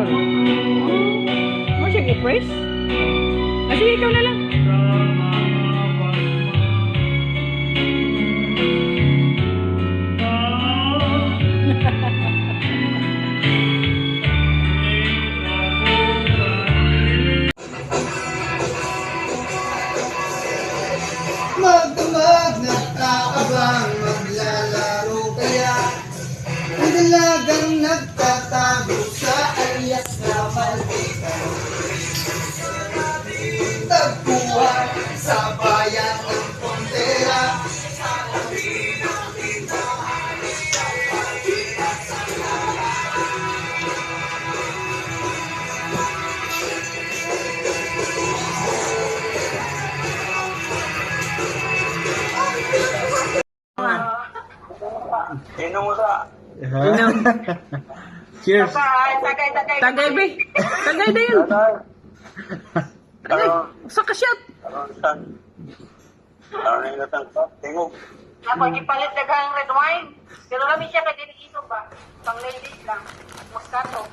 Ganon. Mo siya i-press? Sige, ikaw na lang. Magdamag nagkaabang maglalaro kaya ang dalagang nagtatago sa alias na maldikan. Tagpuan sa bayan ng Frontera. Inom. Cheers. Tagay, be. Tagay na yun. Tagay. Sa kasyat. Ako, ipalit dagang red wine. Pero labi siya kaya dito ba? Pang ladies lang. Moscato.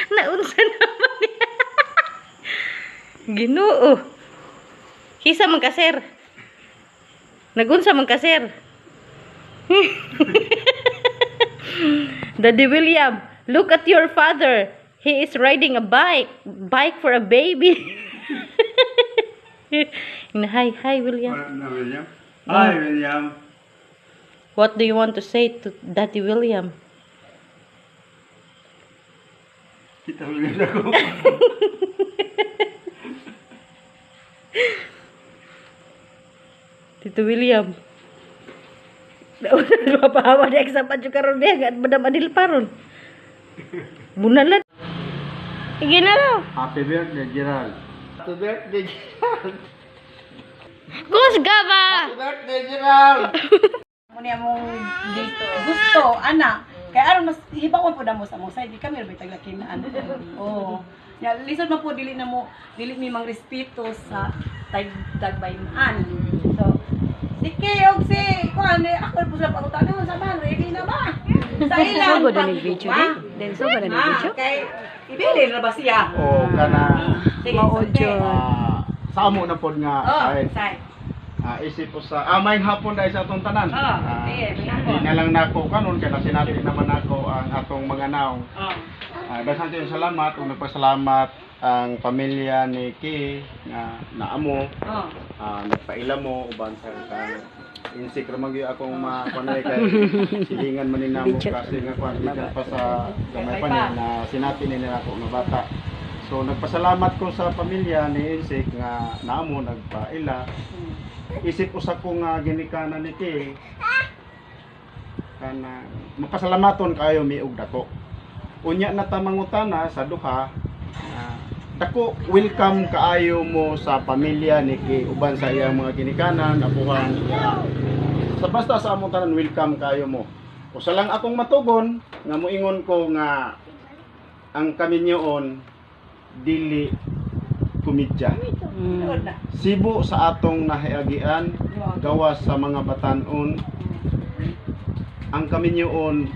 Naunsa naman niya. Ginoo. Kisa man kaser. Nagunsa man kaser. Daddy William, look at your father. He is riding a bike. Bike for a baby. Hi, William. William. Hi, William. What do you want to say to Daddy William? Kita ulit ako. Tito William. Napapahawa niya sa padyo karon niya. At madam adil paron. Bunalan. Sige na lang. Happy birthday, Gerald. Happy birthday, Gerald. Kusga ba? Happy birthday, Gerald. Muna mong dito. Gusto, ana. Kaya aron mas hibawon po na mo sa mo side. Di kami rin taglakinaan. Oo. Ya, lisod man po dili mi mang respeto sa tagbayman. So, sige, og si kuan ako po sa pagutana sa man, ready na ba? Sa ilang Sogo na ni video ni. Den sogo na ni video. Kay ibili na ba siya? O, kana. Sige, Maudyo. Sa amo na pod nga. Oh, ay, say. isip po sa may hapon dahil sa atong tanan. Sige, may hapon. Di na lang nako kanon kaya sinabi naman ako ang atong mga naong. Oh. Daghang tayo salamat ug nagpasalamat ang pamilya ni Ki nga naamo. Oh. Nagpaila mo uban sa kang insik ra magyo akong makunay kay silingan man namo kasi nga kwan bisan pa sa gamay pa niya na sinati nila ako nga bata. So nagpasalamat ko sa pamilya ni Insik nga naamo nagpaila. Isip usa ko nga ginikanan ni Ki kana mapasalamaton kayo miug dako. Unya na ta mangutana sa duha dako welcome kaayo mo sa pamilya ni Ki uban sa iyang mga ginikanan apuhan. Sa basta sa among tanan welcome kaayo mo. Usa lang akong matugon nga moingon ko nga ang kaminyoon dili komedya. Sibo sa atong nahiagian gawas sa mga batanon ang kaminyoon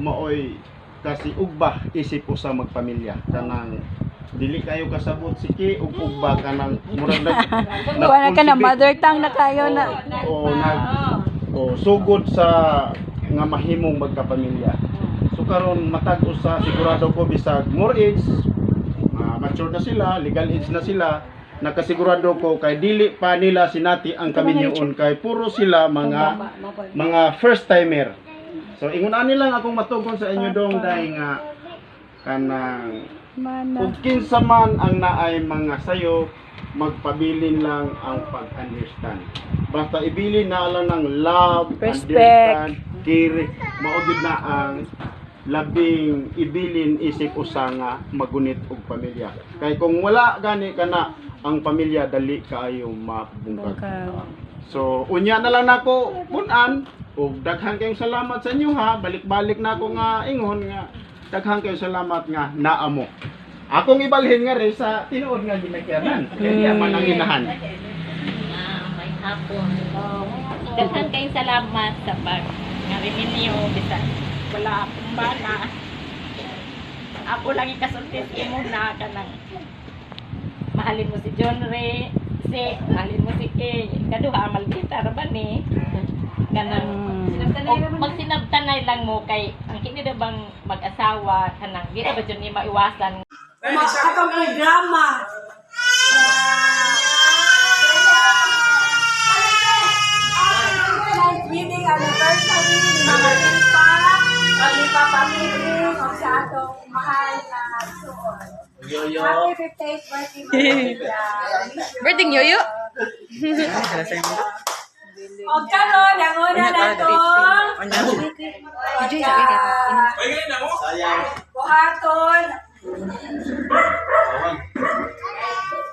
maoy kasi ugba isip usa magpamilya kanang dili kayo kasabot si Ki ug ugba kanang murag Wala ka na mother tongue na kayo na. Sugod sa nga mahimong magkapamilya. So karon matag usa sigurado ko bisag more age mature na sila, legal age na sila, nakasigurado ko kay dili pa nila sinati ang kaminyoon kay puro sila mga first timer. So ingon ani lang akong matugon sa inyo dong dahil nga kanang ug kinsa man ang naay mga sayo, magpabilin lang ang pag-understand. Basta ibilin na lang ng love, Respect. understand, care, mao gyud na ang labing ibilin isip usa nga magunit og pamilya. Kay kung wala gani kana ang pamilya dali kaayo mabungkag. So unya na lang nako punan ug daghan kayong salamat sa inyo ha. Balik-balik na ako nga ingon nga daghan kayong salamat nga naa mo. Akong ibalhin nga rin sa tinuod nga ginagyanan. Kaya man ang inahan. May hapon. Daghan kayong salamat sa pag-ngarimin niyo. Bisa wala akong bana. Ako lang ikasultis mo na ka ng mahalin mo si John Ray. Mahalin mo si Kay. Kaduha, maldita raban eh. Kanang magsinabtanay lang mo kay ang kini bang mag-asawa kanang di ra ba jud ni maiwasan Atong programa. Reading anniversary ni Mama Lipa, ang Lipa family, o sa atong mahal na suon. Happy 58th birthday, Birthday Yoyo? O karon, ang una na to. Buhaton.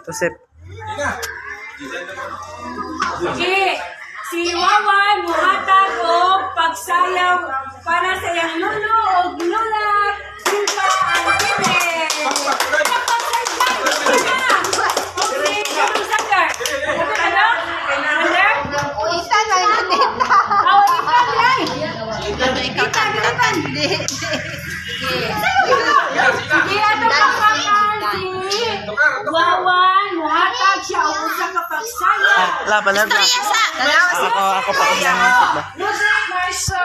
Tusip. Si Wawan muhatag og pagsayaw para sa iyang lolo og lola Silva Angeles. Wawan, muhatag siya og usa ka pagsayaw. Laban. Ako pa kung lang isip ba? Music maestro.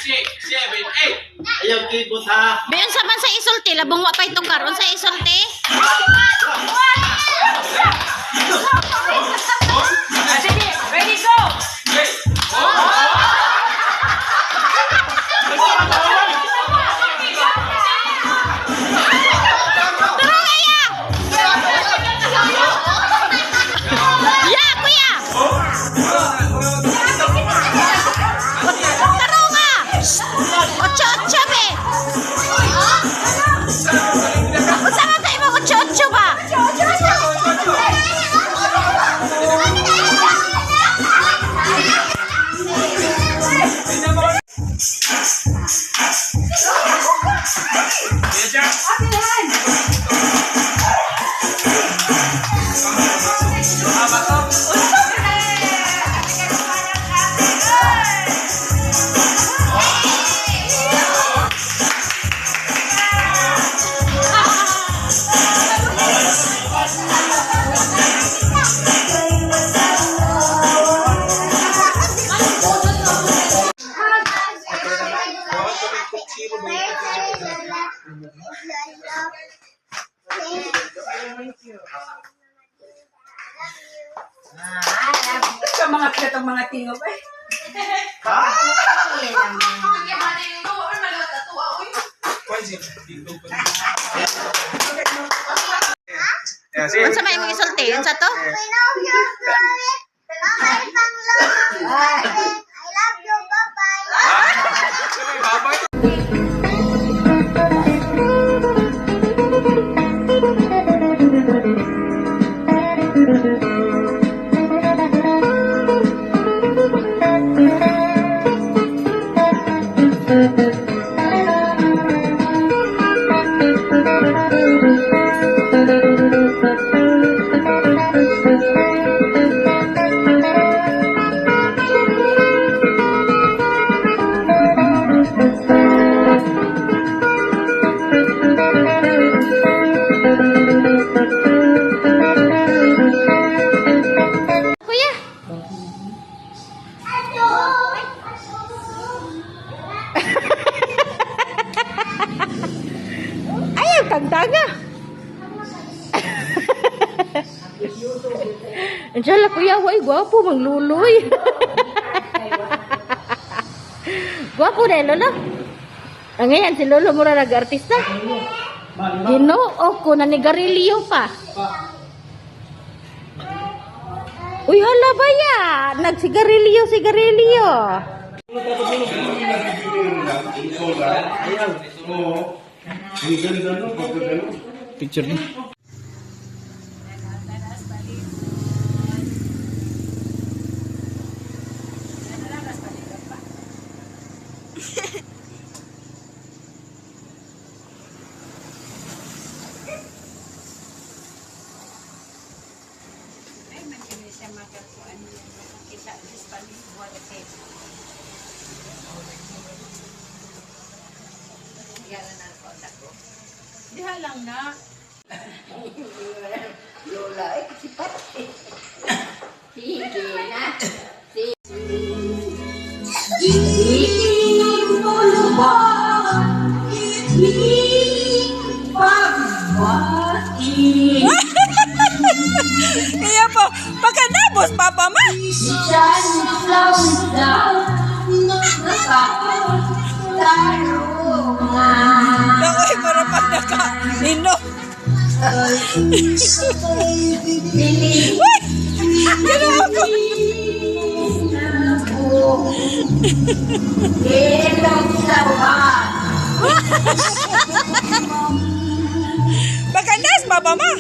5, 6, 7, 8. Ayaw kibot ha. Bayon sa man sa isulti labong wa pay tukaron sa isulti. Sige, ready go. Ya, kuya. Tarunga. Ocho be. Unsa man sa imong ocho ba? Sa mga kitang mga tingog eh. Unsa may imong isulti? Unsa to? I love you, Chloe. I love you, bye-bye. Kuya. Ayaw kang tanga. Inshallah kuya, way gwapo, mangluloy. Gwapo na lolo. Ang ngayon si lolo mura nag-artista. Ginoo ko na ni Garilio pa. Uy, hala ba ya? Nagsigarilyo. Picture ni. Diha lang na. Iya po, pagkatapos papa ma. Nakoy para pag naka-ino. Ginawa ko. Pagkandas, papa ma.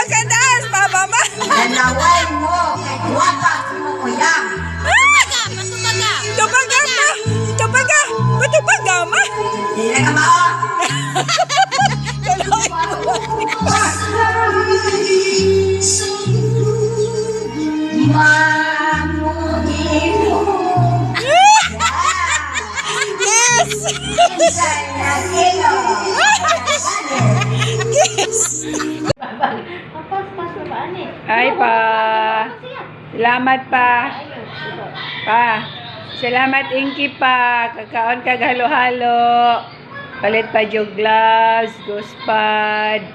Pagkandas, papa ma. Tubaga ma. Tubaga. Patubaga ma. Ay pa. Salamat pa. Pa. Salamat Inky pa. Kakaon kag halo-halo. Palit pa jog gloves, guspad.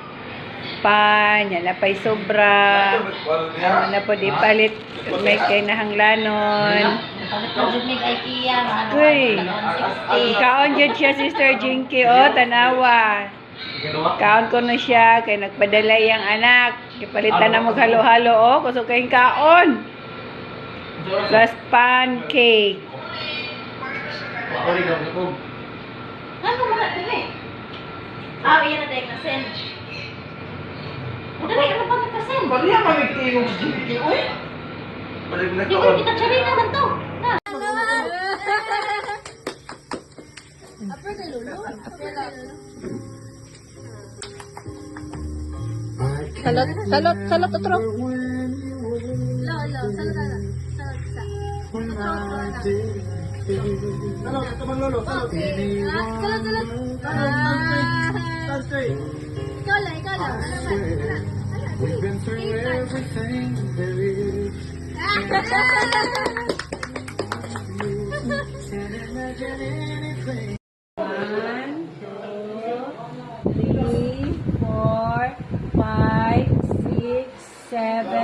Pan, yan na pa'y sobra. Ano na po di palit. May kay nahanglanon. Uy. Kaon dyan siya, Sister Jinky. O, tanawa. Kaon ko na siya. Kaya nagpadala yung anak. Ipalitan na maghalo-halo. O, kusog kayong kaon. Plus pancake. Ano mga dali? Iyan na tayo kasen. Dali, ano pa kasen? Baliya kami tingog si Jinky, uy. Balik na Dito kaon. kita tsari naman to. Salot otro. We've been through everything there is. Can't imagine anything. 1, 2, 3, 4, 5, 6, 7,